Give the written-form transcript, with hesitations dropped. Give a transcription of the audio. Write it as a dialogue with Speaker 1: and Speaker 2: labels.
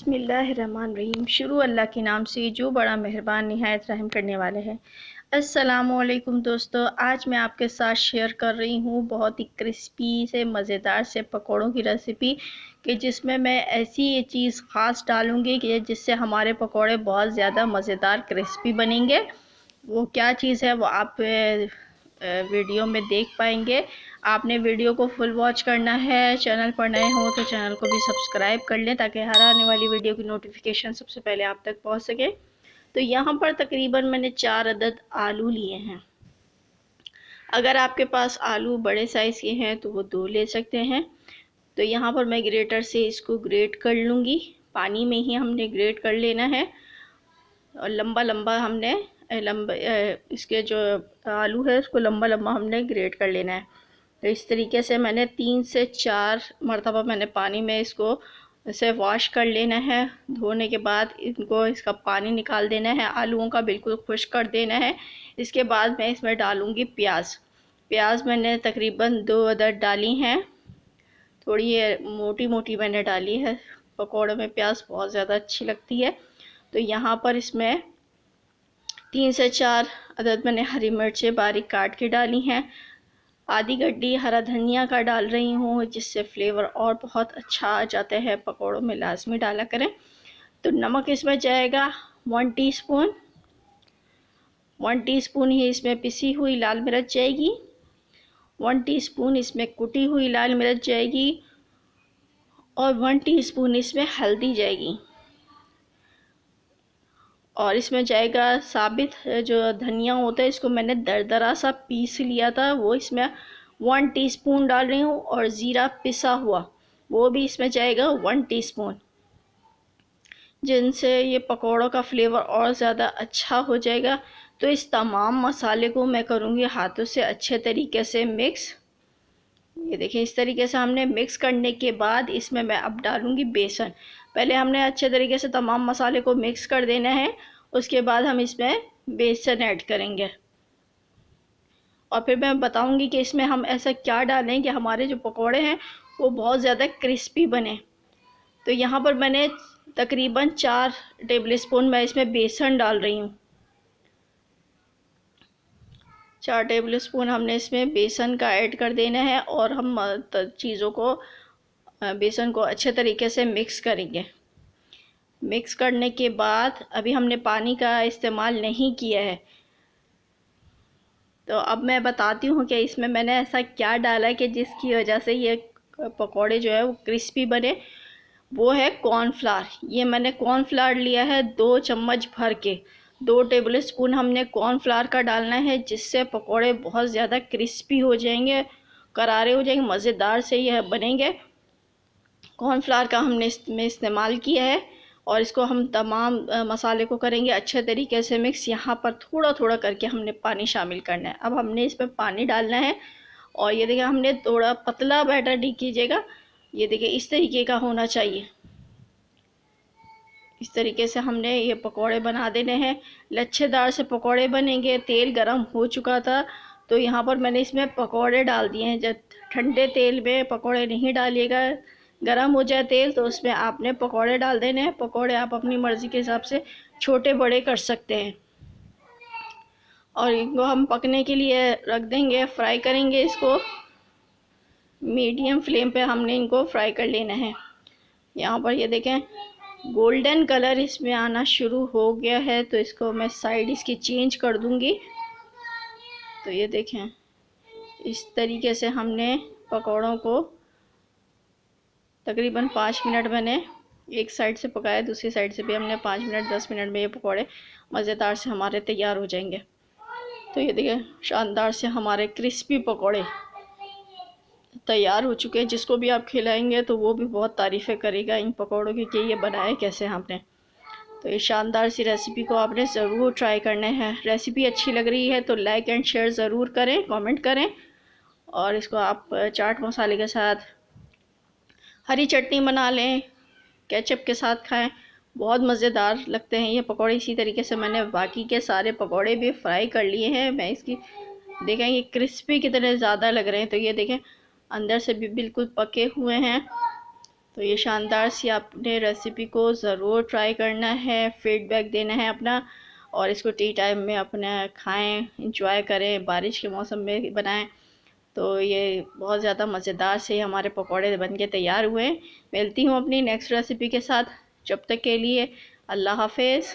Speaker 1: बिस्मिल्लाहिर्रहमानिर्रहीम। शुरू अल्लाह के नाम से जो बड़ा मेहरबान निहायत रहम करने वाले हैं। अस्सलामुअलैकुम दोस्तों, आज मैं आपके साथ शेयर कर रही हूँ बहुत ही क्रिस्पी से मज़ेदार से पकौड़ों की रेसिपी कि जिसमें मैं ऐसी ये चीज़ ख़ास डालूँगी कि जिससे हमारे पकौड़े बहुत ज़्यादा मज़ेदार क्रिस्पी बनेंगे। वो क्या चीज़ है वो आप वीडियो में देख पाएंगे। आपने वीडियो को फुल वॉच करना है। चैनल पर नए हो तो चैनल को भी सब्सक्राइब कर लें ताकि हर आने वाली वीडियो की नोटिफिकेशन सबसे पहले आप तक पहुंच सके। तो यहाँ पर तकरीबन मैंने 4 अदद आलू लिए हैं। अगर आपके पास आलू बड़े साइज़ के हैं तो वो 2 ले सकते हैं। तो यहाँ पर मैं ग्रेटर से इसको ग्रेट कर लूँगी। पानी में ही हमने ग्रेट कर लेना है और लंबा लंबा हमने इसके जो आलू है उसको लंबा लंबा हमने ग्रेट कर लेना है। तो इस तरीके से मैंने 3 से 4 मरतबा मैंने पानी में इसको इसे वॉश कर लेना है। धोने के बाद इनको इसका पानी निकाल देना है, आलूओं का बिल्कुल खुश्क कर देना है। इसके बाद मैं इसमें डालूँगी प्याज मैंने तकरीबन 2 अदद डाली हैं। थोड़ी मोटी मोटी मैंने डाली है, पकौड़े में प्याज बहुत ज़्यादा अच्छी लगती है। तो यहाँ पर इसमें 3 से 4 अदद मैंने हरी मिर्चें बारीक काट के डाली हैं। आधी गड्डी हरा धनिया का डाल रही हूँ जिससे फ्लेवर और बहुत अच्छा आ जाता है। पकौड़ों में लाजमी डाला करें। तो नमक इसमें जाएगा 1 टीस्पून। 1 टीस्पून ही इसमें पिसी हुई लाल मिर्च जाएगी। 1 टीस्पून इसमें कुटी हुई लाल मिर्च जाएगी और 1 टीस्पून इसमें हल्दी जाएगी। और इसमें जाएगा साबित जो धनिया होता है, इसको मैंने दरदरा सा पीस लिया था, वो इसमें 1 टीस्पून डाल रही हूँ। और ज़ीरा पिसा हुआ वो भी इसमें जाएगा 1 टीस्पून, जिनसे ये पकौड़ों का फ्लेवर और ज़्यादा अच्छा हो जाएगा। तो इस तमाम मसाले को मैं करूँगी हाथों से अच्छे तरीके से मिक्स। ये देखिए इस तरीके से हमने मिक्स करने के बाद इसमें मैं अब डालूँगी बेसन। पहले हमने अच्छे तरीके से तमाम मसाले को मिक्स कर देना है, उसके बाद हम इसमें बेसन ऐड करेंगे। और फिर मैं बताऊंगी कि इसमें हम ऐसा क्या डालें कि हमारे जो पकोड़े हैं वो बहुत ज़्यादा क्रिस्पी बने। तो यहाँ पर मैंने तकरीबन 4 टेबल स्पून मैं इसमें बेसन डाल रही हूँ। 4 टेबल स्पून हमने इसमें बेसन का ऐड कर देना है और हम चीज़ों को बेसन को अच्छे तरीके से मिक्स करेंगे। मिक्स करने के बाद अभी हमने पानी का इस्तेमाल नहीं किया है। तो अब मैं बताती हूँ कि इसमें मैंने ऐसा क्या डाला है कि जिसकी वजह से ये पकोड़े जो है वो क्रिस्पी बने। वो है कॉर्नफ्लावर। ये मैंने कॉर्नफ्लावर लिया है 2 चम्मच भर के। 2 टेबल स्पून हमने कॉर्नफ्लावर का डालना है जिससे पकोड़े बहुत ज़्यादा क्रिस्पी हो जाएंगे, करारे हो जाएंगे, मज़ेदार से ये बनेंगे। कॉर्नफ्लावर का हमने इसमें इस्तेमाल किया है और इसको हम तमाम मसाले को करेंगे अच्छे तरीके से मिक्स। यहाँ पर थोड़ा थोड़ा करके हमने पानी शामिल करना है। अब हमने इसमें पानी डालना है और ये देखिए हमने थोड़ा पतला बैटर नहीं कीजिएगा, ये देखिए इस तरीके का होना चाहिए। इस तरीके से हमने ये पकोड़े बना देने हैं, लच्छेदार से पकोड़े बनेंगे। तेल गरम हो चुका था तो यहाँ पर मैंने इसमें पकोड़े डाल दिए हैं। जब ठंडे तेल में पकोड़े नहीं डालिएगा, गरम हो जाए तेल तो उसमें आपने पकोड़े डाल देने हैं। पकोड़े आप अपनी मर्ज़ी के हिसाब से छोटे बड़े कर सकते हैं। और इनको हम पकने के लिए रख देंगे, फ्राई करेंगे। इसको मीडियम फ्लेम पे हमने इनको फ्राई कर लेना है। यहाँ पर ये देखें गोल्डन कलर इसमें आना शुरू हो गया है तो इसको मैं साइड इसकी चेंज कर दूंगी। तो ये देखें इस तरीके से हमने पकौड़ों को तकरीबन 5 मिनट मैंने एक साइड से पकाया, दूसरी साइड से भी हमने 5 मिनट 10 मिनट में ये पकौड़े मज़ेदार से हमारे तैयार हो जाएंगे। तो ये देखिए शानदार से हमारे क्रिस्पी पकौड़े तैयार हो चुके हैं। जिसको भी आप खिलाएंगे तो वो भी बहुत तारीफ़ें करेगा इन पकौड़ों की कि ये बनाए कैसे आपने। तो ये शानदार सी रेसिपी को आपने ज़रूर ट्राई करना है। रेसिपी अच्छी लग रही है तो लाइक एंड शेयर ज़रूर करें, कमेंट करें। और इसको आप चाट मसाले के साथ, हरी चटनी बना लें, केचप के साथ खाएं, बहुत मज़ेदार लगते हैं ये पकौड़े। इसी तरीके से मैंने बाकी के सारे पकौड़े भी फ्राई कर लिए हैं। मैं इसकी देखें ये क्रिस्पी कितने ज़्यादा लग रहे हैं। तो ये देखें अंदर से भी बिल्कुल पके हुए हैं तो ये शानदार सी आपने रेसिपी को ज़रूर ट्राई करना है, फीडबैक देना है अपना, और इसको टी टाइम में अपना खाएं, इंजॉय करें, बारिश के मौसम में बनाएं। तो ये बहुत ज़्यादा मज़ेदार से हमारे पकौड़े बन के तैयार हुए। मिलती हूँ अपनी नेक्स्ट रेसिपी के साथ, जब तक के लिए अल्लाह हाफिज़।